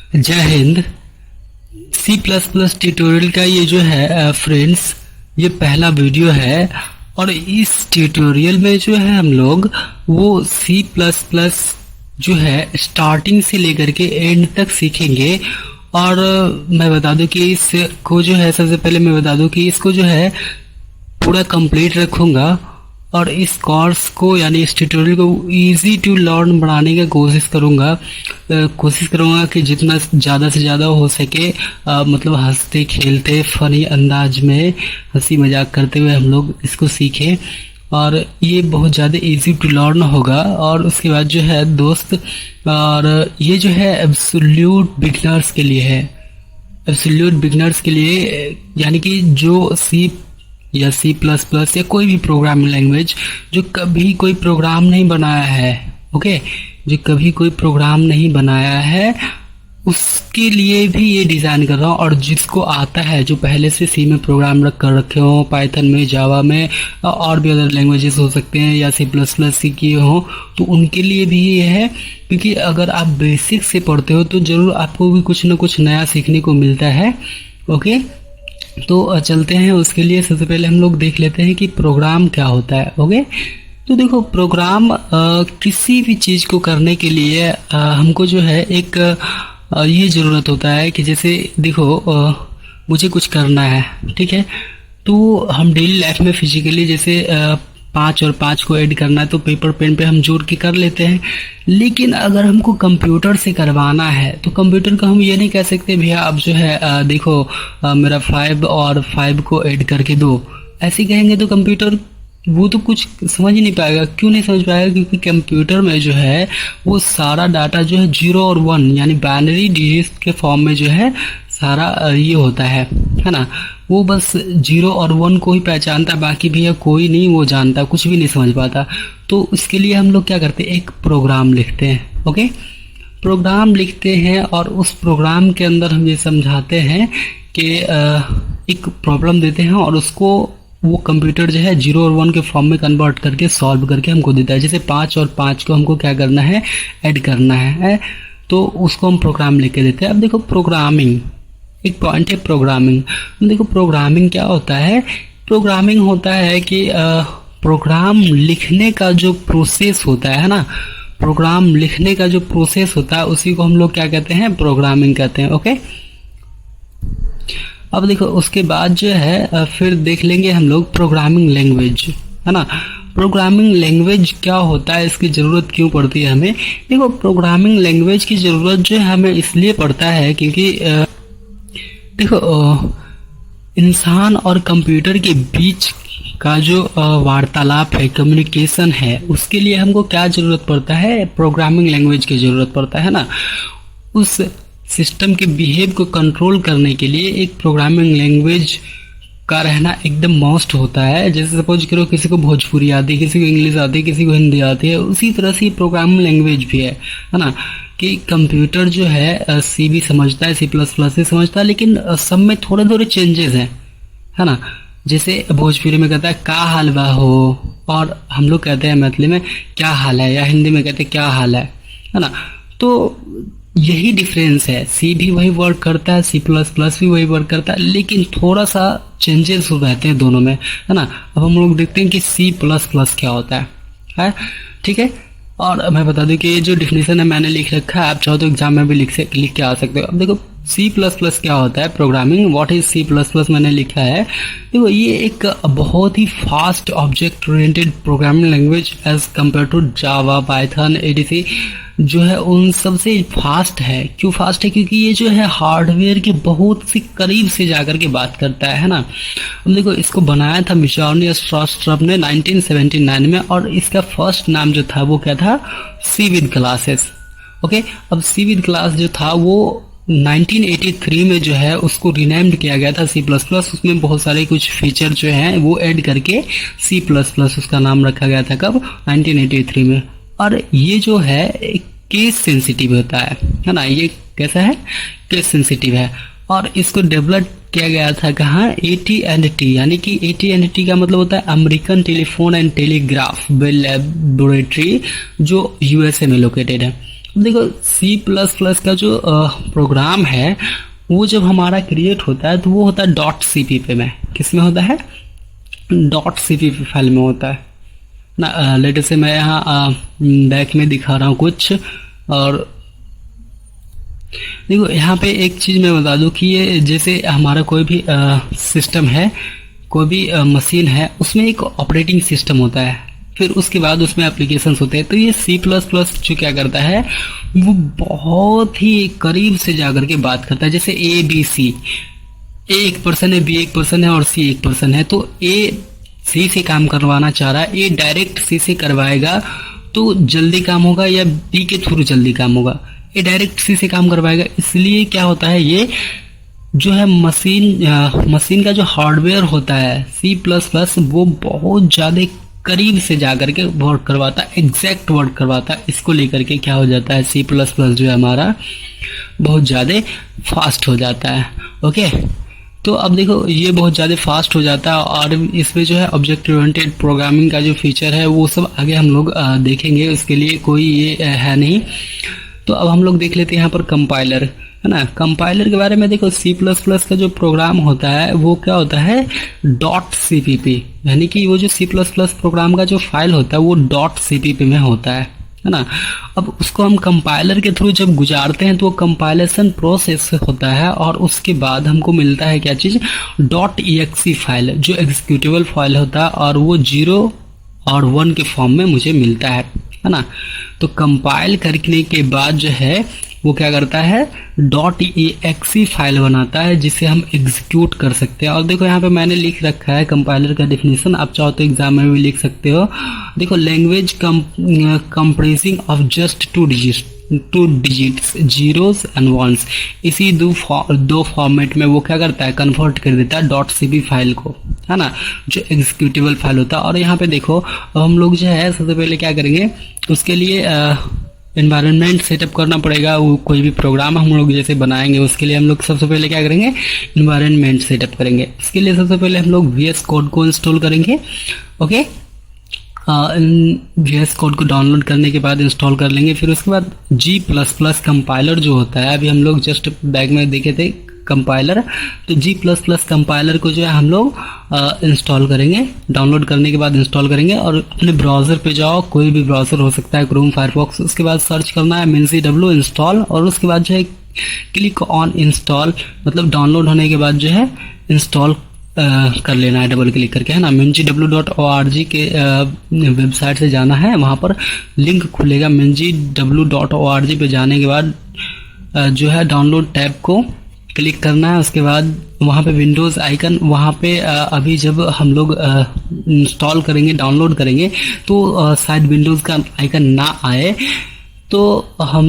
जय हिंद। C plus plus tutorial का ये जो है फ्रेंड्स, ये पहला वीडियो है और इस ट्यूटोरियल में जो है हम लोग वो सी प्लस प्लस जो है स्टार्टिंग से लेकर के एंड तक सीखेंगे। और मैं बता दूं कि इसको जो है, सबसे पहले मैं बता दूं कि इसको जो है पूरा कंप्लीट रखूंगा और इस कोर्स को यानी इस ट्यूटोरियल को इजी टू लर्न बनाने की कोशिश करूंगा कि जितना ज़्यादा से ज़्यादा हो सके मतलब हंसते खेलते फनी अंदाज में हंसी मजाक करते हुए हम लोग इसको सीखें। और ये बहुत ज़्यादा इजी टू लर्न होगा। और उसके बाद जो है दोस्त, और ये जो है एब्सोल्यूट बिगिनर्स के लिए है। एब्सोल्यूट बिगिनर्स के लिए यानी कि जो सी या सी प्लस प्लस या कोई भी प्रोग्रामिंग लैंग्वेज जो कभी कोई प्रोग्राम नहीं बनाया है, ओके, जो कभी कोई प्रोग्राम नहीं बनाया है उसके लिए भी ये डिज़ाइन कर रहा हूँ। और जिसको आता है, जो पहले से सी में प्रोग्राम रखे हो, पाइथन में, जावा में और भी अदर लैंग्वेजेस हो सकते हैं, या सी प्लस प्लस सीखे हो, तो उनके लिए भी ये है। क्योंकि अगर आप बेसिक से पढ़ते हो तो ज़रूर आपको भी कुछ ना कुछ नया सीखने को मिलता है। ओके, तो चलते हैं। उसके लिए सबसे पहले हम लोग देख लेते हैं कि प्रोग्राम क्या होता है। ओके, तो देखो प्रोग्राम किसी भी चीज़ को करने के लिए हमको जो है एक ये ज़रूरत होता है कि जैसे देखो मुझे कुछ करना है, ठीक है, तो हम डेली लाइफ में फिजिकली जैसे 5 और 5 को ऐड करना है तो पेपर पेन पे हम जोड़ के कर लेते हैं। लेकिन अगर हमको कंप्यूटर से करवाना है तो कंप्यूटर को हम ये नहीं कह सकते भैया अब जो है देखो मेरा 5 और 5 को ऐड करके दो, ऐसे कहेंगे तो कंप्यूटर वो तो कुछ समझ ही नहीं पाएगा। क्यों नहीं समझ पाएगा? क्योंकि कंप्यूटर में जो है वो सारा डाटा जो है 0 और 1 यानी बाइनरी डिजिट के फॉर्म में जो है सारा ये होता है ना। वो बस 0 और 1 को ही पहचानता, बाकी भैया कोई नहीं वो जानता, कुछ भी नहीं समझ पाता। तो उसके लिए हम लोग क्या करते हैं, एक प्रोग्राम लिखते हैं। ओके, प्रोग्राम लिखते हैं और उस प्रोग्राम के अंदर हम ये समझाते हैं कि एक प्रॉब्लम देते हैं और उसको वो कंप्यूटर जो है 0 और 1 के फॉर्म में कन्वर्ट करके सॉल्व करके हमको देता है। जैसे 5 और 5 को हमको क्या करना है, ऐड करना है, तो उसको हम प्रोग्राम लिख के देते हैं। अब देखो प्रोग्रामिंग एक पॉइंट है। प्रोग्रामिंग, देखो प्रोग्रामिंग क्या होता है? प्रोग्रामिंग होता है कि प्रोग्राम लिखने का जो प्रोसेस होता है ना, प्रोग्राम लिखने का जो प्रोसेस होता है उसी को हम लोग क्या कहते हैं, प्रोग्रामिंग कहते हैं। ओके, अब देखो उसके बाद जो है फिर देख लेंगे हम लोग प्रोग्रामिंग लैंग्वेज, है ना। प्रोग्रामिंग लैंग्वेज क्या होता है, इसकी ज़रूरत क्यों पड़ती है हमें? देखो प्रोग्रामिंग लैंग्वेज की ज़रूरत जो है हमें इसलिए पड़ता है क्योंकि देखो इंसान और कंप्यूटर के बीच का जो वार्तालाप है, कम्युनिकेशन है, उसके लिए हमको क्या ज़रूरत पड़ता है, प्रोग्रामिंग लैंग्वेज की ज़रूरत पड़ता है ना। उस सिस्टम के बिहेव को कंट्रोल करने के लिए एक प्रोग्रामिंग लैंग्वेज का रहना एकदम मस्ट होता है। जैसे सपोज करो किसी को भोजपुरी आती है, किसी को इंग्लिश आती है, किसी को हिंदी आती है, उसी तरह से प्रोग्रामिंग लैंग्वेज भी है ना। कि कंप्यूटर जो है सी भी समझता है, सी प्लस प्लस भी समझता है, लेकिन सब में थोड़े थोड़े चेंजेस हैं, है ना। जैसे भोजपुरी में कहता है का हाल बा हो, और हम लोग कहते हैं मैथिली में क्या हाल है, या हिंदी में कहते हैं क्या हाल है ना। तो यही डिफरेंस है। सी भी वही वर्क करता है, सी प्लस प्लस भी वही वर्क करता है, लेकिन थोड़ा सा चेंजेस हो रहते हैं दोनों में, है ना। अब हम लोग देखते हैं कि सी प्लस प्लस क्या होता है, ठीक है। और मैं बता दूं कि ये जो डिफिनेशन है मैंने लिख रखा है, आप चाहो तो एग्जाम में भी लिख के आ सकते हो। अब देखो सी प्लस प्लस क्या होता है, programming, what is C plus plus मैंने लिखा है। देखो ये एक बहुत ही fast object oriented programming language as compare to Java, Python, एडीसी जो है उन सबसे फास्ट है। क्यों फास्ट है? क्योंकि ये जो है हार्डवेयर के बहुत सी करीब से जाकर के बात करता है ना। अब देखो इसको बनाया था मिशॉर्नी स्ट्रॉस्ट्रप ने 1979 में, और इसका फर्स्ट नाम जो था वो क्या था, सी विद क्लासेस। ओके, अब सी विद क्लास जो था वो 1983 में जो है उसको रिनेम्ड किया गया था सी प्लस प्लस। उसमें बहुत सारे कुछ फीचर जो हैं वो ऐड करके सी प्लस प्लस उसका नाम रखा गया था। कब? 1983 में। और ये जो है केस सेंसिटिव होता है ना। ये कैसा है? केस सेंसिटिव है। और इसको डेवलप किया गया था कहाँ? AT&T, यानी कि AT&T का मतलब होता है American telephone and telegraph Bell laboratory, जो USA में लोकेटेड है। देखो सी प्लस प्लस का जो प्रोग्राम है वो जब हमारा क्रिएट होता है तो वो होता है डॉट सीपीपी में। किस में होता है? डॉट सीपीपी फाइल में होता है ना। लेट से मैं यहाँ बैक में दिखा रहा हूँ कुछ, और देखो यहाँ पे एक चीज मैं बता दूं कि ये जैसे हमारा कोई भी सिस्टम है, कोई भी मशीन है, उसमें एक ऑपरेटिंग सिस्टम होता है, फिर उसके बाद उसमें एप्लीकेशंस होते हैं। तो ये सी प्लस प्लस जो क्या करता है वो बहुत ही करीब से जाकर के बात करता है। जैसे ए बी सी, ए एक पर्सन है, बी एक पर्सन है और सी एक पर्सन है, तो ए सी से काम करवाना चाह रहा है, ए डायरेक्ट सी से करवाएगा तो जल्दी काम होगा, या बी के थ्रू जल्दी काम होगा? ए डायरेक्ट सी से काम करवाएगा। इसलिए क्या होता है, ये जो है मशीन का जो हार्डवेयर होता है सी प्लस प्लस, वो बहुत ज़्यादा करीब से जाकर के वर्क करवाता है, एग्जैक्ट वर्क करवाता है। इसको लेकर के क्या हो जाता है, सी प्लस प्लस जो है हमारा बहुत ज़्यादा फास्ट हो जाता है। ओके, तो अब देखो ये बहुत ज़्यादा फास्ट हो जाता है, और इसमें जो है ऑब्जेक्ट ओरिएंटेड प्रोग्रामिंग का जो फीचर है वो सब आगे हम लोग देखेंगे, उसके लिए कोई ये है नहीं। तो अब हम लोग देख लेते हैं यहाँ पर कंपाइलर, है ना। कंपाइलर के बारे में देखो, सी प्लस प्लस का जो प्रोग्राम होता है वो क्या होता है, डॉट सीपीपी, यानी कि वो जो सी प्लस प्लस प्रोग्राम का जो फाइल होता है वो डॉट सीपीपी में होता है ना। अब उसको हम कंपाइलर के थ्रू जब गुजारते हैं तो वो कंपाइलेशन प्रोसेस होता है, और उसके बाद हमको मिलता है क्या चीज़, डॉट EXE फाइल, जो एग्जीक्यूटेबल फाइल होता है, और वो 0 और 1 के फॉर्म में मुझे मिलता है ना। तो कंपाइल करने के बाद जो है वो क्या करता है, डॉट EXE फाइल बनाता है जिसे हम एग्जीक्यूट कर सकते हैं। और देखो यहाँ पे मैंने लिख रखा है कंपाइलर का डेफिनेशन, आप चाहो तो एग्जाम में भी लिख सकते हो। देखो, language compressing of just two digits, zeros and ones, इसी दो फॉर्मेट में वो क्या करता है, कन्वर्ट कर देता है डॉट CP फाइल को, है ना, जो एग्जीक्यूटेबल फाइल होता है। और यहाँ पे देखो, अब हम लोग जो है सबसे पहले क्या करेंगे, उसके लिए एनवायरनमेंट सेटअप करना पड़ेगा। वो कोई भी प्रोग्राम हम लोग जैसे बनाएंगे उसके लिए हम लोग सबसे पहले क्या करेंगे, एनवायरनमेंट सेटअप करेंगे। इसके लिए सबसे पहले हम लोग VS कोड को इंस्टॉल करेंगे। ओके, VS कोड को डाउनलोड करने के बाद इंस्टॉल कर लेंगे। फिर उसके बाद G++ कंपाइलर जो होता है, अभी हम लोग जस्ट बैग में देखे थे कंपाइलर, तो G++ कंपाइलर को जो है हम लोग इंस्टॉल करेंगे। डाउनलोड करने के बाद इंस्टॉल करेंगे, और अपने ब्राउज़र पे जाओ, कोई भी ब्राउज़र हो सकता है, क्रोम, फायरफॉक्स, उसके बाद सर्च करना है minzw इंस्टॉल, और उसके बाद जो है क्लिक ऑन इंस्टॉल, मतलब डाउनलोड होने के बाद जो है इंस्टॉल कर लेना है डबल क्लिक करके, है ना। minzw.org के वेबसाइट से जाना है, वहाँ पर लिंक खुलेगा। minzw.org पे जाने के बाद जो है डाउनलोड टैब को क्लिक करना है। उसके बाद वहाँ पे विंडोज़ आइकन, वहाँ पे अभी जब हम लोग इंस्टॉल करेंगे, डाउनलोड करेंगे, तो शायद विंडोज़ का आइकन ना आए, तो हम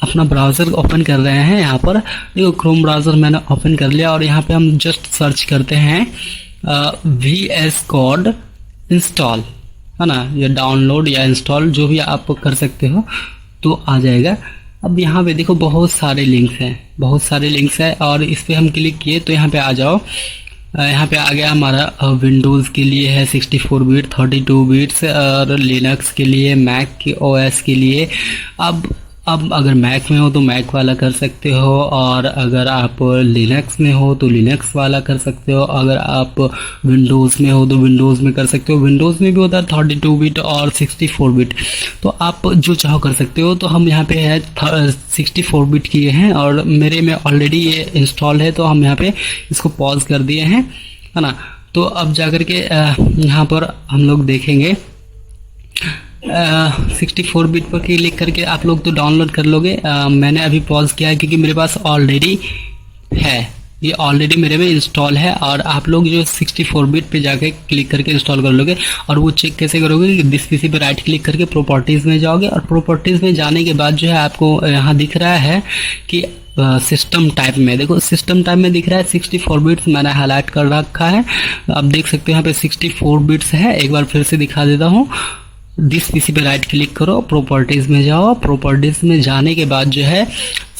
अपना ब्राउज़र ओपन कर रहे हैं। यहाँ पर देखो, क्रोम ब्राउज़र मैंने ओपन कर लिया, और यहाँ पे हम जस्ट सर्च करते हैं VS कोड इंस्टॉल, है ना, या डाउनलोड या इंस्टॉल, जो भी आप कर सकते हो, तो आ जाएगा। अब यहाँ पे देखो बहुत सारे लिंक्स हैं, और इस पर हम क्लिक किए तो यहाँ पे आ जाओ। यहाँ पे आ गया हमारा विंडोज़ के लिए है 64 बिट, 32 बिट्स, और लिनक्स के लिए, मैक के OS के लिए। अब अगर मैक में हो तो मैक वाला कर सकते हो, और अगर आप लिनक्स में हो तो लिनक्स वाला कर सकते हो, अगर आप विंडोज़ में हो तो विंडोज़ में कर सकते हो। विंडोज़ में भी होता है 32 बिट और 64 बिट, तो आप जो चाहो कर सकते हो। तो हम यहाँ पे है 64 बिट किए हैं, और मेरे में ऑलरेडी ये इंस्टॉल है, तो हम यहाँ पे इसको पॉज कर दिए हैं, है ना। तो अब जाकर के यहाँ पर हम लोग देखेंगे 64 बिट पर क्लिक करके आप लोग तो डाउनलोड कर लोगे। मैंने अभी पॉज किया है क्योंकि मेरे पास ऑलरेडी है, ये ऑलरेडी मेरे में इंस्टॉल है। और आप लोग जो 64 बिट पे जाके क्लिक करके इंस्टॉल कर लोगे। और वो चेक कैसे करोगे कि दिस पीसी पे राइट क्लिक करके प्रॉपर्टीज़ में जाओगे, और प्रॉपर्टीज़ में जाने के बाद जो है आपको यहाँ दिख रहा है कि सिस्टम टाइप में, देखो सिस्टम टाइप में दिख रहा है 64 बिट्स, मैंने हाईलाइट कर रखा है। आप देख सकते हो यहाँ पे 64 बिट्स है। एक बार फिर से दिखा देता हूँ, दिस पीसी पे राइट क्लिक करो, प्रॉपर्टीज़ में जाओ। प्रॉपर्टीज़ में जाने के बाद जो है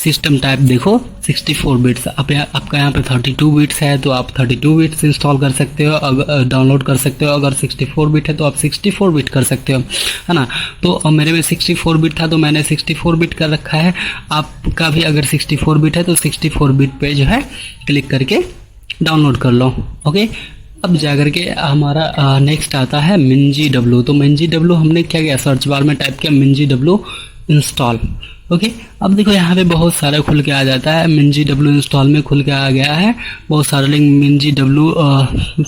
सिस्टम टाइप देखो 64 बिट्स। आपका यहाँ पे 32 बिट्स है तो आप 32 बिट्स इंस्टॉल कर सकते हो, अगर डाउनलोड कर सकते हो। अगर 64 बिट है तो आप 64 बिट कर सकते हो, है ना। तो मेरे में 64 बिट था तो मैंने 64 बिट कर रखा है। आपका भी अगर 64 बिट है तो 64 बिट पे जो है क्लिक करके डाउनलोड कर लो। ओके, अब जाकर के हमारा नेक्स्ट आता है MinGW। तो MinGW हमने क्या किया, सर्च बार में टाइप किया MinGW इंस्टॉल। ओके, अब देखो यहाँ पे बहुत सारा खुल के आ जाता है। MinGW इंस्टॉल में खुल के आ गया है बहुत सारे लिंक। MinGW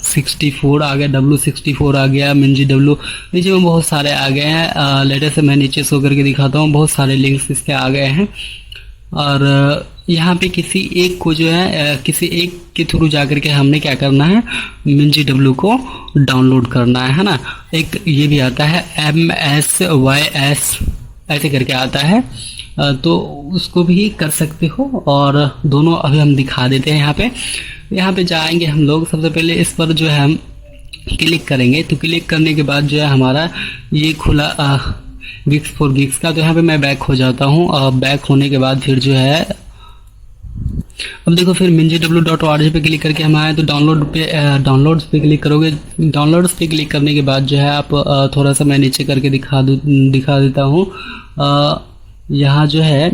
64 आ गया, W64 आ गया, MinGW नीचे में बहुत सारे आ गए हैं। लेटेस्ट मैं नीचे शो करके दिखाता हूँ, बहुत सारे लिंक्स इसके आ गए हैं। और यहाँ पे किसी एक को जो है किसी एक के थ्रू जाकर के हमने क्या करना है, MinGW को डाउनलोड करना है ना। एक ये भी आता है MSYS ऐसे करके आता है, तो उसको भी कर सकते हो। और दोनों अभी हम दिखा देते हैं। यहाँ पे जाएंगे हम लोग, सबसे पहले इस पर जो है हम क्लिक करेंगे। तो क्लिक करने के बाद जो है हमारा ये खुला Geeks for Geeks का। तो यहाँ पे मैं बैक हो जाता हूँ। बैक होने के बाद फिर जो है अब देखो फिर MinGW.org पे क्लिक करके हम आए तो डाउनलोड्स पे क्लिक करोगे। डाउनलोड्स पे क्लिक करने के बाद जो है आप थोड़ा सा मैं नीचे करके दिखा देता हूँ। यहाँ जो है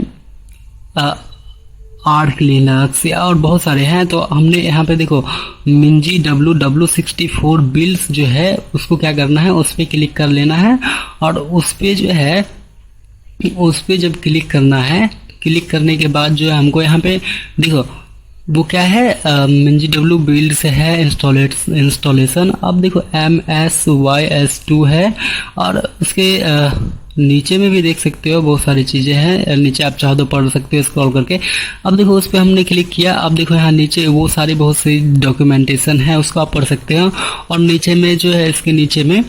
आर्क लिनक्स और बहुत सारे हैं। तो हमने यहाँ पे देखो MinGW W64 बिल्स जो है उसको क्या करना है, उस पर क्लिक कर लेना है। और उस पर जो है उस पर जब क्लिक करना है, क्लिक करने के बाद जो है हमको यहाँ पे देखो वो क्या है, MinGW बिल्ड से है इंस्टॉलेशन। अब देखो MSYS2 है और उसके नीचे में भी देख सकते हो बहुत सारी चीज़ें हैं। नीचे आप चाहो तो पढ़ सकते हो स्क्रॉल करके। अब देखो उस पर हमने क्लिक किया। अब देखो यहाँ नीचे वो सारी बहुत सी डॉक्यूमेंटेशन है, उसको आप पढ़ सकते हो। और नीचे में जो है इसके नीचे में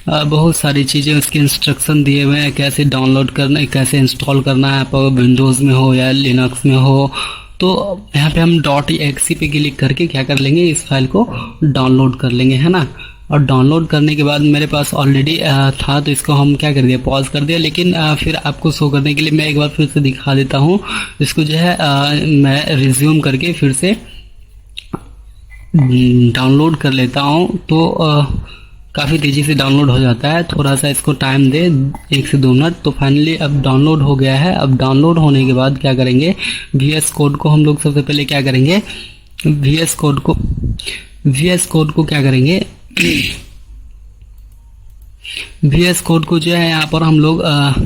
बहुत सारी चीज़ें उसके इंस्ट्रक्शन दिए हुए हैं, कैसे डाउनलोड करना है, कैसे इंस्टॉल करना है, आप विंडोज़ में हो या लिनक्स में हो। तो यहाँ पे हम .exe पे क्लिक करके क्या कर लेंगे, इस फाइल को डाउनलोड कर लेंगे, है ना। और डाउनलोड करने के बाद मेरे पास ऑलरेडी था तो इसको हम क्या कर दिया, पॉज कर दिया। लेकिन फिर आपको शो करने के लिए मैं एक बार फिर से दिखा देता हूँ। इसको जो है मैं रिज्यूम करके फिर से डाउनलोड कर लेता हूँ। तो काफ़ी तेज़ी से डाउनलोड हो जाता है, थोड़ा सा इसको टाइम दे 1 से 2 मिनट। तो फाइनली अब डाउनलोड हो गया है। अब डाउनलोड होने के बाद क्या करेंगे, VS कोड को हम लोग सबसे पहले क्या करेंगे, VS कोड को क्या करेंगे, VS कोड को जो है यहाँ पर हम लोग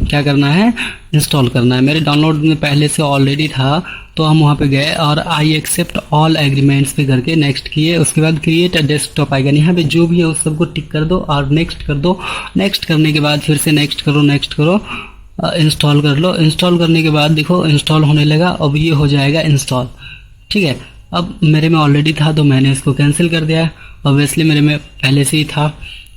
क्या करना है, इंस्टॉल करना है। मेरे डाउनलोड में पहले से ऑलरेडी था तो हम वहाँ पे गए और आई एक्सेप्ट ऑल एग्रीमेंट्स पे करके नेक्स्ट किए। उसके बाद क्रिएट अ डेस्कटॉप आएगा, यहाँ पे जो भी है उस सबको टिक कर दो और नेक्स्ट कर दो। नेक्स्ट करने के बाद फिर से नेक्स्ट करो, इंस्टॉल कर लो। इंस्टॉल करने के बाद देखो इंस्टॉल होने लगा। अब ये हो जाएगा इंस्टॉल, ठीक है। अब मेरे में ऑलरेडी था तो मैंने इसको कैंसिल कर दिया है। ऑब्वियसली मेरे में पहले से ही था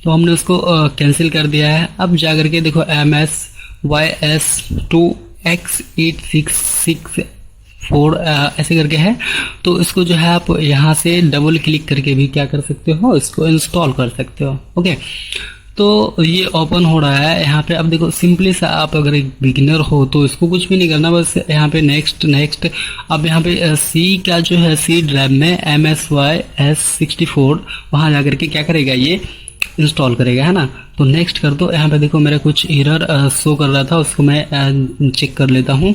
तो हमने उसको कैंसिल कर दिया है। अब जा करके देखो MSYS2X8664 ऐसे करके है। तो इसको जो है आप यहाँ से डबल क्लिक करके भी क्या कर सकते हो, इसको इंस्टॉल कर सकते हो। ओके, तो ये ओपन हो रहा है यहाँ पे। अब देखो सिंपली सा, आप अगर एक बिगिनर हो तो इसको कुछ भी नहीं करना, बस यहाँ पे नेक्स्ट। अब यहाँ पे सी का जो है सी ड्राइव में MSYS64 वहाँ जाकर के क्या करेगा, ये इंस्टॉल करेगा, है ना। तो नेक्स्ट कर दो। यहाँ पे देखो मेरा कुछ एरर शो कर रहा था, उसको मैं चेक कर लेता हूँ,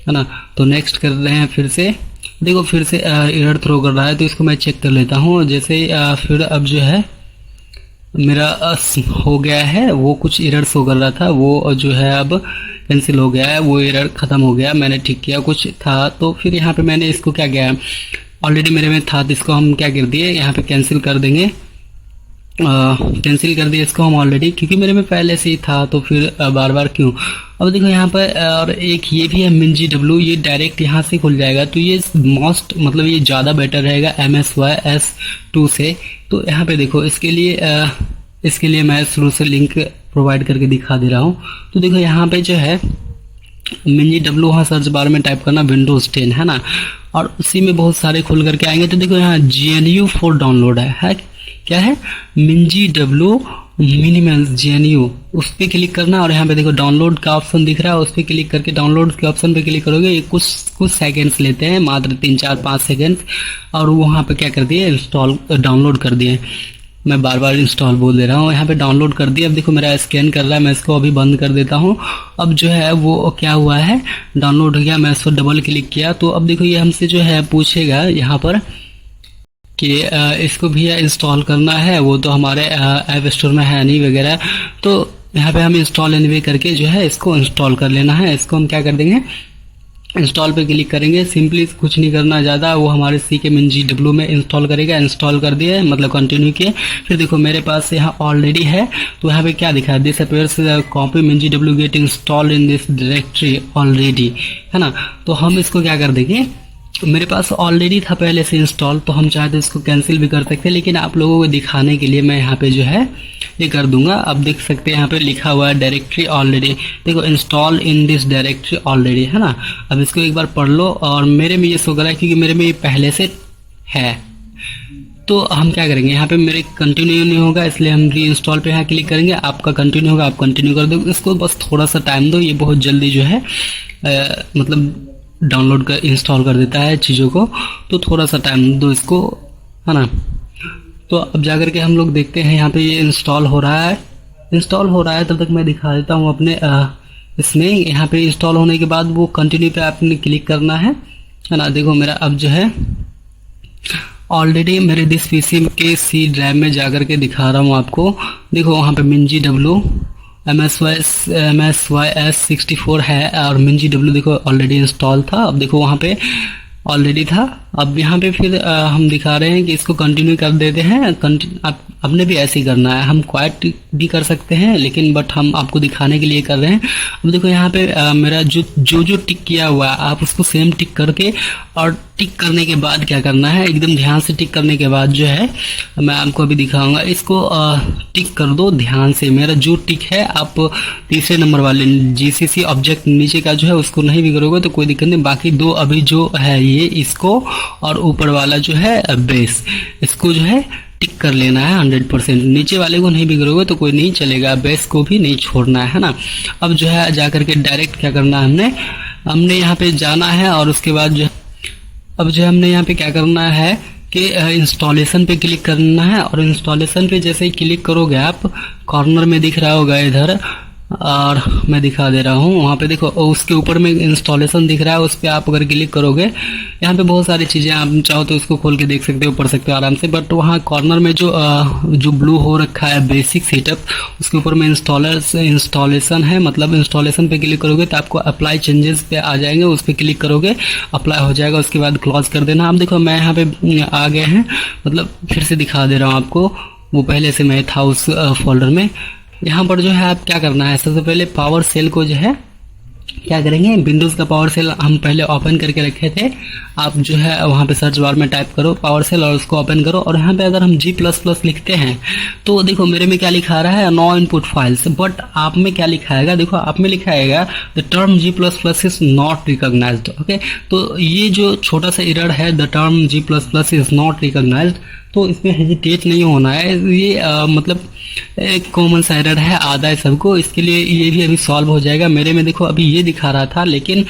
है ना। तो नेक्स्ट कर रहे हैं, फिर से देखो फिर से एरर थ्रो कर रहा है तो इसको मैं चेक कर लेता हूँ। जैसे फिर अब जो है मेरा हो गया है, वो कुछ एरर शो कर रहा था वो जो है अब कैंसिल हो गया है, वो एरर खत्म हो गया, मैंने ठीक किया। कुछ था तो फिर यहाँ पे मैंने इसको क्या किया, ऑलरेडी मेरे में था तो इसको हम क्या कर दिए, यहाँ पे कैंसिल कर देंगे। कैंसिल कर दिया इसको हम ऑलरेडी, क्योंकि मेरे में पहले से ही था तो फिर बार बार क्यों। अब देखो यहाँ पर और एक ये भी है MinGW, ये डायरेक्ट यहाँ से खुल जाएगा। तो ये मोस्ट मतलब ये ज़्यादा बेटर रहेगा MSYS2 से। तो यहाँ पे देखो इसके लिए मैं शुरू से लिंक प्रोवाइड करके दिखा दे रहा हूँ। तो देखो यहाँ पे जो है MinGW, वहाँ सर्च बार में टाइप करना Windows 10, है ना। और उसी में बहुत सारे खुल करके आएंगे। तो देखो यहाँ GNU 4 डाउनलोड है क्या है, मिंजी डब्ल्यू मिनिमल GNU, उस पर क्लिक करना और यहाँ पे देखो डाउनलोड का ऑप्शन दिख रहा है, उस पर क्लिक करके डाउनलोड के ऑप्शन पे क्लिक करोगे। ये कुछ सेकंड्स लेते हैं, मात्र 3-4-5 सेकंड्स, और वहाँ पे क्या कर दिए, इंस्टॉल डाउनलोड कर दिए। मैं बार बार इंस्टॉल बोल दे रहा हूँ, यहाँ पे डाउनलोड कर दिया। अब देखो मेरा स्कैन कर रहा है, मैं इसको अभी बंद कर देता हूँ। अब जो है वो क्या हुआ है, डाउनलोड हो गया। मैं इसको डबल क्लिक किया तो अब देखो ये हमसे जो है पूछेगा यहाँ पर कि इसको भी इंस्टॉल करना है, वो तो हमारे ऐप स्टोर में है नहीं वगैरह। तो यहाँ पे हम इंस्टॉल एनीवे करके जो है इसको इंस्टॉल कर लेना है। इसको हम क्या कर देंगे, इंस्टॉल पे क्लिक करेंगे। सिंपली कुछ नहीं करना ज़्यादा, वो हमारे सी के मिंजी डब्ल्यू में इंस्टॉल करेगा। इंस्टॉल कर दिए, मतलब कंटिन्यू किए। फिर देखो मेरे पास यहाँ ऑलरेडी है, तो यहाँ पे क्या दिखा है, दिस अपीयर्स कॉपी मिंजी डब्ल्यू get install in this directory already, है ना। तो हम इसको क्या कर देंगे, मेरे पास ऑलरेडी था पहले से इंस्टॉल, तो हम चाहे तो इसको कैंसिल भी कर सकते हैं, लेकिन आप लोगों को दिखाने के लिए मैं यहाँ पे जो है ये कर दूंगा। अब देख सकते हैं यहाँ पे लिखा हुआ है डायरेक्टरी ऑलरेडी, देखो install in this directory already, है ना। अब इसको एक बार पढ़ लो, और मेरे में ये शो कर रहा है क्योंकि मेरे में ये पहले से है। तो हम क्या करेंगे, यहाँ पे मेरे कंटिन्यू नहीं होगा, इसलिए हम री इंस्टॉल पे यहाँ क्लिक करेंगे। आपका कंटिन्यू होगा, आप कंटिन्यू कर दो। इसको बस थोड़ा सा टाइम दो, ये बहुत जल्दी जो है मतलब डाउनलोड कर इंस्टॉल कर देता है चीज़ों को, तो थोड़ा सा टाइम दो इसको, है ना। तो अब जाकर के हम लोग देखते हैं यहाँ पे ये इंस्टॉल हो रहा है। इंस्टॉल हो रहा है तब तक मैं दिखा देता हूँ अपने इसमें। यहाँ पे इंस्टॉल होने के बाद वो कंटिन्यू पे आपने क्लिक करना है ना। देखो मेरा अब जो है ऑलरेडी मेरे दिस पीसी के सी ड्राइव में जाकर के दिखा रहा हूँ आपको। देखो वहाँ पे मिंजी डब्ल्यू MSYS64 है, और मिंजी डब्ल्यू देखो ऑलरेडी इंस्टॉल था। अब देखो वहाँ पे ऑलरेडी था। अब यहाँ पे फिर हम दिखा रहे हैं कि इसको कंटिन्यू कर देते हैं। आपने भी ऐसे ही करना है, हम क्वाइट भी कर सकते हैं, लेकिन बट हम आपको दिखाने के लिए कर रहे हैं। अब देखो यहाँ पे मेरा जो टिक किया हुआ है, आप उसको सेम टिक करके, और टिक करने के बाद क्या करना है, एकदम ध्यान से टिक करने के बाद जो है मैं आपको अभी दिखाऊंगा। इसको टिक कर दो ध्यान से। मेरा जो टिक है, आप तीसरे नंबर वाले GCC ऑब्जेक्ट नीचे का जो है उसको नहीं भी करोगे तो कोई दिक्कत नहीं। बाकी दो अभी जो है ये, इसको और ऊपर वाला जो है बेस, इसको जो है टिक कर लेना है 100%। नीचे वाले को नहीं भी करोगे तो कोई नहीं चलेगा, बेस को भी नहीं छोड़ना है ना। अब जो है जाकर के डायरेक्ट क्या करना है, हमने यहाँ पे जाना है, और उसके बाद जो अब जो हमने यहाँ पे क्या करना है कि इंस्टॉलेशन पे क्लिक करना है। और इंस्टॉलेशन पे जैसे ही क्लिक करोगे आप, कॉर्नर में दिख रहा होगा इधर, और मैं दिखा दे रहा हूँ, वहाँ पे देखो उसके ऊपर में इंस्टॉलेशन दिख रहा है, उस पर आप अगर क्लिक करोगे, यहाँ पे बहुत सारी चीज़ें आप चाहो तो इसको खोल के देख सकते हो, पढ़ सकते हो आराम से। बट वहाँ कॉर्नर में जो ब्लू हो रखा है बेसिक सेटअप, उसके ऊपर में इंस्टॉलेशन है, मतलब इंस्टॉलेशन पे क्लिक करोगे तो आपको अप्लाई चेंजेस पे आ जाएंगे, उस पर क्लिक करोगे अप्लाई हो जाएगा, उसके बाद क्लोज कर देना। अब देखो मैं यहाँ पे आ गए हैं, मतलब फिर से दिखा दे रहा हूँ आपको, वो पहले से मैं था उस फोल्डर में। यहाँ पर जो है आप क्या करना है, सबसे पहले पावर सेल को जो है क्या करेंगे, विंडोज़ का पावर सेल हम पहले ओपन करके रखे थे। आप जो है वहाँ पे सर्च बार में टाइप करो पावर सेल और उसको ओपन करो। और यहाँ पे अगर हम G++ लिखते हैं तो देखो मेरे में क्या लिखा रहा है, नो इनपुट फाइल्स। बट आप में क्या लिखा है, देखो आप में लिखा है the term G++ is not recognised. Okay, तो ये जो छोटा सा एरर है, the term G++ is not recognised, तो इसमें हेजिटेट नहीं होना है। ये मतलब एक कॉमन सा एरर है, आता है सबको, इसके लिए ये भी अभी सॉल्व हो जाएगा। मेरे में देखो अभी ये दिखा रहा था, लेकिन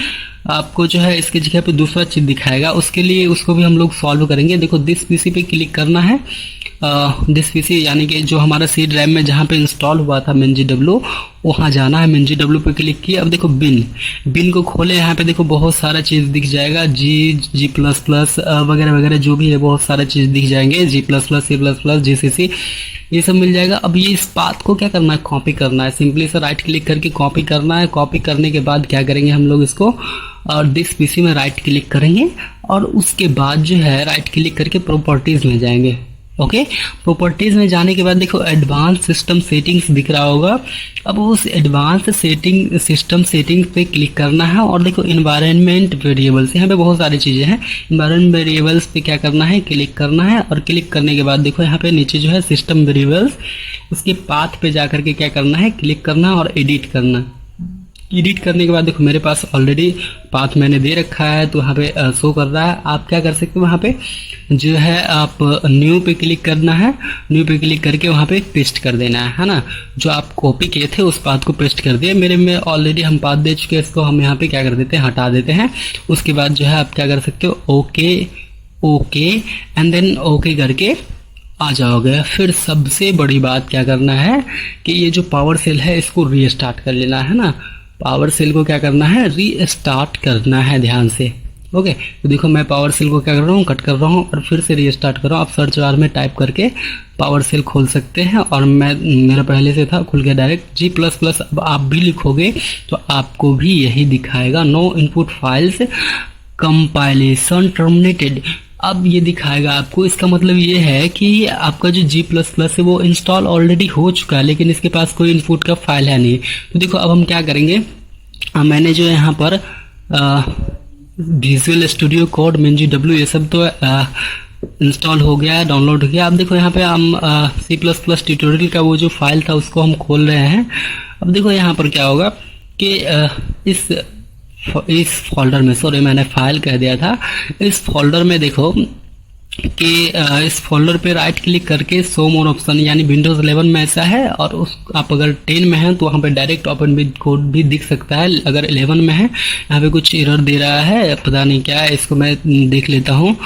आपको जो है इसके जगह पे दूसरा चीज़ दिखाएगा, उसके लिए उसको भी हम लोग सॉल्व करेंगे। देखो दिस पीसी पे क्लिक करना है, दिस पीसी यानी कि जो हमारा सी ड्राइव में जहाँ पे इंस्टॉल हुआ था मिंजी डब्ल्यू, वहाँ जाना है। मिंजी डब्ल्यू पे क्लिक किया। अब देखो बिन को खोले, यहाँ पे देखो बहुत सारा चीज़ दिख जाएगा, G++ वगैरह वगैरह जो भी है, बहुत सारा चीज़ दिख जाएंगे, G++, C++, GCC, ये सब मिल जाएगा। अब ये इस पाथ को क्या करना है, कॉपी करना है। सिंपली से राइट क्लिक करके कॉपी करना है। कॉपी करने के बाद क्या करेंगे हम लोग इसको, और दिस पीसी में राइट क्लिक करेंगे, और उसके बाद जो है राइट क्लिक करके प्रॉपर्टीज में जाएंगे। ओके, प्रॉपर्टीज में जाने के बाद देखो एडवांस सिस्टम सेटिंग्स दिख रहा होगा। अब उस एडवांस सिस्टम सेटिंग्स पे क्लिक करना है, और देखो इन्वायरमेंट वेरिएबल्स, यहाँ पे बहुत सारी चीज़ें हैं। इन्वायरमेंट वेरिएबल्स पे क्या करना है, क्लिक करना है, और क्लिक करने के बाद देखो यहाँ पे नीचे जो है सिस्टम वेरिएबल्स, उसके पाथ पे जा करके क्या करना है, क्लिक करना और एडिट करना। एडिट करने के बाद देखो मेरे पास ऑलरेडी पाथ मैंने दे रखा है, तो वहाँ पे शो कर रहा है। आप क्या कर सकते हो, वहाँ पे जो है आप न्यू पे क्लिक करना है, न्यू पे क्लिक करके वहाँ पे पेस्ट कर देना है ना। जो आप कॉपी किए थे उस पाथ को पेस्ट कर दिए। मेरे में ऑलरेडी हम पाथ दे चुके हैं, इसको हम यहाँ पे क्या कर देते हैं, हटा देते हैं। उसके बाद जो है आप क्या कर सकते हो, okay okay and then okay करके आ जाओगे। फिर सबसे बड़ी बात क्या करना है कि ये जो पावर सेल है इसको रीस्टार्ट कर लेना है ना। पावर सेल को क्या करना है, रीस्टार्ट करना है ध्यान से। ओके, तो देखो मैं पावर सेल को क्या कर रहा हूँ, कट कर रहा हूँ और फिर से रीस्टार्ट कर रहा हूँ। आप सर्च बार में टाइप करके पावर सेल खोल सकते हैं, और मेरा पहले से था, खुल गया डायरेक्ट। G++। अब आप भी लिखोगे तो आपको भी यही दिखाएगा, no input files compilation terminated. अब ये दिखाएगा आपको, इसका मतलब ये है कि आपका जो G++ है वो इंस्टॉल ऑलरेडी हो चुका है, लेकिन इसके पास कोई इनपुट का फाइल है नहीं। तो देखो अब हम क्या करेंगे, मैंने जो यहाँ पर विजुअल स्टूडियो कोड, MinGW ये सब तो इंस्टॉल हो गया है, डाउनलोड हो गया। अब देखो यहाँ पे हम C++ ट्यूटोरियल का वो जो फाइल था उसको हम खोल रहे हैं। अब देखो यहाँ पर क्या होगा कि इस फोल्डर में, सॉरी मैंने फाइल कह दिया था, इस फोल्डर में देखो कि इस फोल्डर पे राइट क्लिक करके शो मोर ऑप्शन, यानी विंडोज 11 में ऐसा है, और उस आप अगर 10 में हैं तो वहाँ पे डायरेक्ट ओपन विद कोड भी दिख सकता है। अगर 11 में है, यहाँ पे कुछ एरर दे रहा है, पता नहीं क्या है, इसको मैं देख लेता हूँ।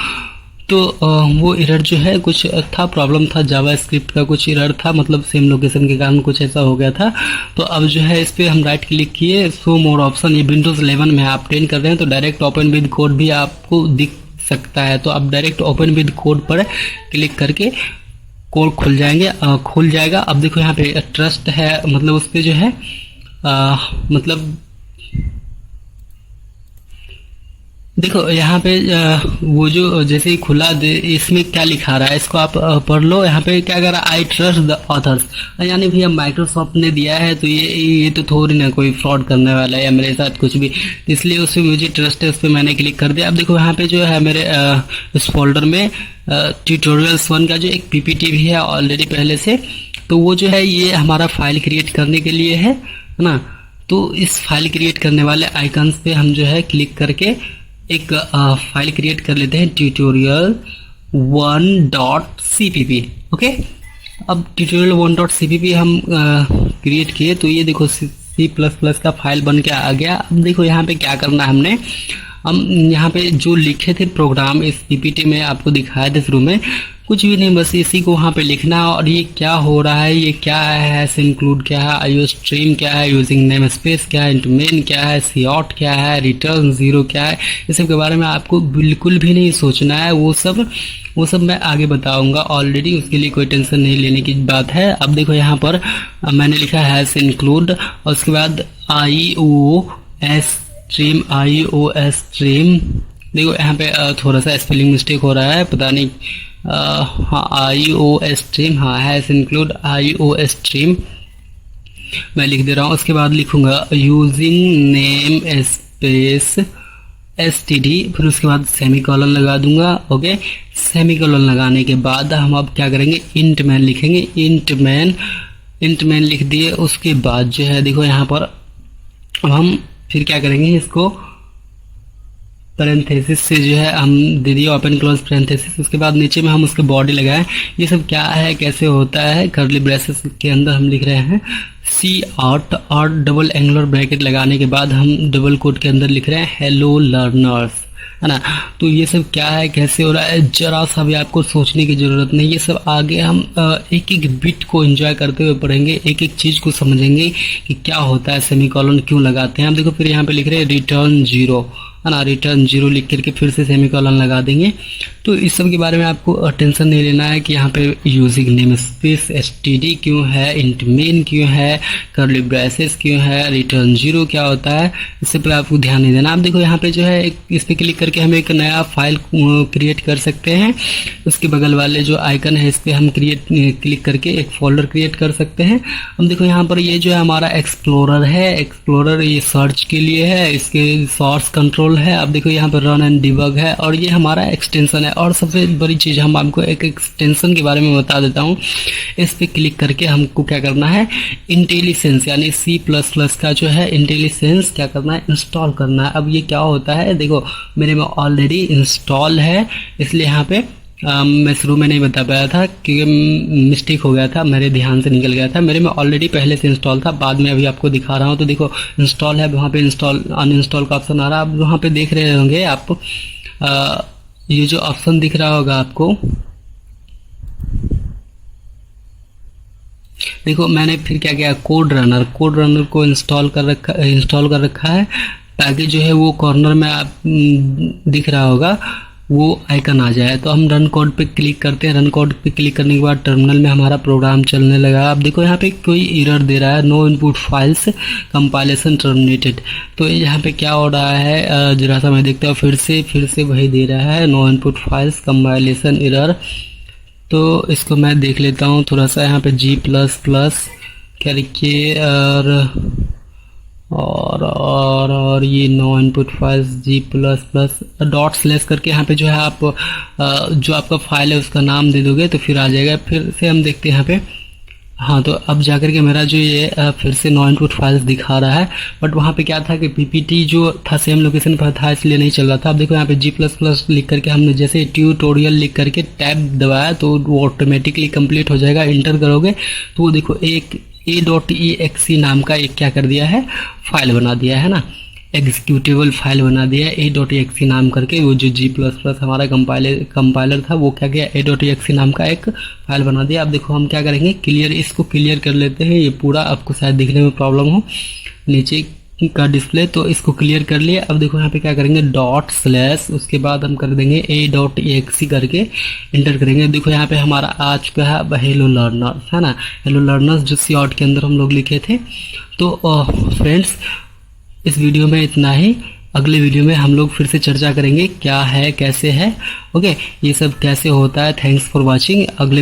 तो वो एरर जो है कुछ था, प्रॉब्लम था, जावा स्क्रिप्ट का कुछ एरर था, मतलब सेम लोकेशन के कारण कुछ ऐसा हो गया था। तो अब जो है इस पर हम राइट क्लिक किए, शो मोर ऑप्शन, ये विंडोज 11 में आप 10 कर रहे हैं तो डायरेक्ट ओपन विद कोड भी आपको दिख सकता है। तो आप डायरेक्ट ओपन विद कोड पर क्लिक करके कोड खुल जाएगा। अब देखो यहाँ पे ट्रस्ट है, मतलब उस पर जो है मतलब देखो यहाँ पे वो जो जैसे ही खुला इसमें क्या लिखा रहा है, इसको आप पढ़ लो। यहाँ पे क्या कर रहा है, आई ट्रस्ट द ऑथर्स, यानी भैया माइक्रोसॉफ्ट ने दिया है तो ये तो थोड़ी ना कोई फ्रॉड करने वाला है या मेरे साथ कुछ भी, इसलिए उसमें मुझे ट्रस्ट है, उस पर मैंने क्लिक कर दिया। अब देखो यहाँ पे जो है मेरे इस फोल्डर में ट्यूटोरियल्स 1 का जो एक PPT भी है ऑलरेडी पहले से, तो वो जो है ये हमारा फाइल क्रिएट करने के लिए है ना। तो इस फाइल क्रिएट करने वाले आइकन्स पे हम जो है क्लिक करके एक फाइल क्रिएट कर लेते हैं, tutorial1.cpp। ओके, अब tutorial1.cpp हम क्रिएट किए तो ये देखो C++ का फाइल बन के आ गया। अब देखो यहाँ पे क्या करना है, हम यहाँ पे जो लिखे थे प्रोग्राम इस PPT में आपको दिखाया था शुरू में, कुछ भी नहीं, बस इसी को वहाँ पे लिखना। और ये क्या हो रहा है, ये क्या है, इंक्लूड क्या है, IO स्ट्रीम क्या है, यूजिंग नेम स्पेस क्या है, इंटू मेन क्या है, COUT क्या है, रिटर्न 0 क्या है, इस सब के बारे में आपको बिल्कुल भी नहीं सोचना है। वो सब मैं आगे बताऊंगा ऑलरेडी, उसके लिए कोई टेंशन नहीं लेने की बात है। अब देखो यहाँ पर मैंने लिखा है इंक्लूड, और उसके बाद IOS स्ट्रीम। देखो यहाँ पे थोड़ा सा स्पेलिंग मिस्टेक हो रहा है, पता नहीं। हाँ, IOS स्ट्रीम, हाँ है इंक्लूड IOS स्ट्रीम, मैं लिख दे रहा हूँ। उसके बाद लिखूंगा यूजिंग नेम स्पेस STD, फिर उसके बाद सेमीकोलन लगा दूंगा। ओके, सेमीकोलन लगाने के बाद हम अब क्या करेंगे, इंट मैन लिखेंगे। इंट मैन लिख दिए। उसके बाद जो है देखो यहाँ पर अब हम फिर क्या करेंगे, इसको पैरेंथेसिस से जो है हम दे दिए, ओपन क्लोज पैरेंथेसिस। उसके बाद नीचे में हम उसके बॉडी लगाएं। ये सब क्या है, कैसे होता है, कर्ली ब्रेसेस के अंदर हम लिख रहे हैं COUT, और डबल एंगुलर ब्रैकेट लगाने के बाद हम डबल कोट के अंदर लिख रहे हैं हेलो लर्नर्स, है ना। तो ये सब क्या है, कैसे हो रहा है, जरा सा भी आपको सोचने की जरूरत नहीं। ये सब आगे हम एक एक बिट को एंजॉय करते हुए पढ़ेंगे, एक एक चीज को समझेंगे कि क्या होता है, सेमीकोलन क्यों लगाते हैं। हम देखो फिर यहाँ पे लिख रहे हैं रिटर्न 0, है ना, रिटर्न 0 लिख करके फिर से सेमीकोलन लगा देंगे। तो इस सब के बारे में आपको टेंशन नहीं लेना है कि यहाँ पे यूजिंग नेम स्पेस STD क्यों है, इंट मेन क्यों है, कर्ली ब्रेसेस क्यों है, रिटर्न 0 क्या होता है, इससे पर आपको ध्यान नहीं देना। आप देखो यहाँ पे जो है इस पर क्लिक करके हम एक नया फाइल क्रिएट कर सकते हैं। उसके बगल वाले जो आइकन है इस पर हम क्लिक करके एक फोल्डर क्रिएट कर सकते हैं। हम देखो यहाँ पर ये जो है हमारा एक्सप्लोरर है, एक्सप्लोरर ये सर्च के लिए है, इसके सोर्स कंट्रोल कंट्रोल है, अब देखो यहाँ पर रन एंड डिबग है, और ये हमारा एक्सटेंशन है। और सबसे बड़ी चीज़ हम आपको एक एक्सटेंशन के बारे में बता देता हूँ। इस पर क्लिक करके हमको क्या करना है, इंटेलिसेंस यानी C++ का जो है इंटेलिसेंस क्या करना है, इंस्टॉल करना है। अब ये क्या होता है, देखो मेरे में ऑलरेडी इंस्टॉल है, इसलिए यहाँ पे मैं शुरू में नहीं बता पाया था क्योंकि मिस्टेक हो गया था, मेरे ध्यान से निकल गया था। मेरे में ऑलरेडी पहले से इंस्टॉल था, बाद में अभी आपको दिखा रहा हूँ। तो देखो इंस्टॉल है, वहाँ पे इंस्टॉल अनइंस्टॉल का ऑप्शन आ रहा है। आप वहाँ पे देख रहे होंगे आप ये जो ऑप्शन दिख रहा होगा आपको, देखो मैंने फिर क्या किया, कोड रनर को इंस्टॉल कर रखा है, ताकि जो है वो कॉर्नर में आप दिख रहा होगा वो आइकन आ जाए। तो हम रन कोड पे क्लिक करते हैं। रन कोड पे क्लिक करने के बाद टर्मिनल में हमारा प्रोग्राम चलने लगा। अब देखो यहाँ पे कोई एरर दे रहा है, no input files compilation terminated. तो यहाँ पे क्या हो रहा है, जरा सा मैं देखता हूँ, फिर से वही दे रहा है, no input files compilation error. तो इसको मैं देख लेता हूँ थोड़ा सा, यहाँ पे G++ करके और ये no input files G++ dot slash करके यहाँ पे जो है आप जो आपका फाइल है उसका नाम दे दोगे तो फिर आ जाएगा। फिर से हम देखते हैं यहाँ पे, हाँ तो अब जाकर के मेरा जो ये फिर से नो इनपुट फाइल्स दिखा रहा है, बट वहाँ पे क्या था कि PPT जो था सेम लोकेशन पर था, इसलिए नहीं चल रहा था। अब देखो यहाँ पे G++ लिख करके हमने जैसे ट्यूटोरियल लिख करके टैब दबाया तो वो ऑटोमेटिकली कंप्लीट हो जाएगा। इंटर करोगे तो वो देखो एक a.exe नाम का एक क्या कर दिया है, फाइल बना दिया है ना, एग्जीक्यूटेबल फाइल बना दिया है a.exe नाम करके। वो जो G++ हमारा कंपाइलर था वो क्या किया, a.exe नाम का एक फाइल बना दिया। अब देखो हम क्या करेंगे, इसको क्लियर कर लेते हैं। ये पूरा आपको शायद दिखने में प्रॉब्लम हो नीचे का डिस्प्ले, तो इसको क्लियर कर लिया। अब देखो यहाँ पे क्या करेंगे, डॉट स्लैश, उसके बाद हम कर देंगे a.exe करके इंटर करेंगे। देखो यहाँ पे हमारा आ चुका है हेलो लर्नर्स, है ना, हेलो लर्नर्स जो C के अंदर हम लोग लिखे थे। तो फ्रेंड्स इस वीडियो में इतना ही। अगले वीडियो में हम लोग फिर से चर्चा करेंगे क्या है कैसे है, ओके, ये सब कैसे होता है। Thanks for watching. अगले